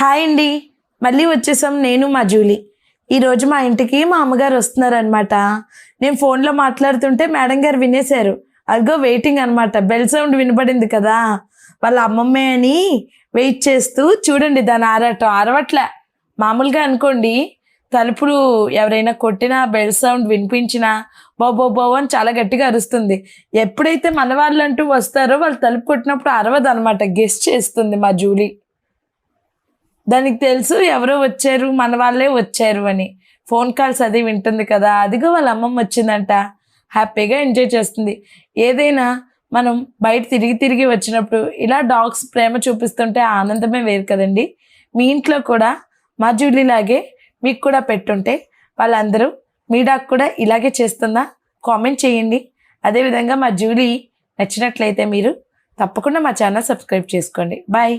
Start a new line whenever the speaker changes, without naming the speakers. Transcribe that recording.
Hi అండి, మళ్ళీ వచ్చేసాం నేను మా జూలీ. ఈరోజు మా ఇంటికి మా అమ్మగారు వస్తున్నారనమాట. నేను ఫోన్లో మాట్లాడుతుంటే మేడం గారు వినేశారు. అదిగో వెయిటింగ్ అనమాట. బెల్ సౌండ్ వినపడింది కదా, వాళ్ళ అమ్మమ్మే అని వెయిట్ చేస్తూ చూడండి దాని ఆరాటం. అరవట్లే మామూలుగా అనుకోండి, తలుపులు ఎవరైనా కొట్టినా బెల్ సౌండ్ వినిపించినా బో బో అని చాలా గట్టిగా అరుస్తుంది. ఎప్పుడైతే మన వాళ్ళు అంటూ వస్తారో వాళ్ళు తలుపు కొట్టినప్పుడు అరవదు అనమాట, గెస్ట్ చేస్తుంది మా జూలీ. దానికి తెలుసు ఎవరో వచ్చారు, మన వాళ్ళే వచ్చారు అని. ఫోన్ కాల్స్ అది వింటుంది కదా, అదిగో వాళ్ళ అమ్మమ్మ వచ్చిందంట. హ్యాపీగా ఎంజాయ్ చేస్తుంది. ఏదైనా మనం బయట తిరిగి తిరిగి వచ్చినప్పుడు ఇలా డాగ్స్ ప్రేమ చూపిస్తుంటే ఆనందమే వేరు కదండి. మీ ఇంట్లో కూడా మా జూలీలాగే మీకు కూడా పెట్టుంటే వాళ్ళందరూ మీ డాగ్ కూడా ఇలాగే చేస్తుందా కామెంట్ చేయండి. అదేవిధంగా మా జూలీ నచ్చినట్లయితే మీరు తప్పకుండా మా ఛానల్ సబ్స్క్రైబ్ చేసుకోండి. బాయ్.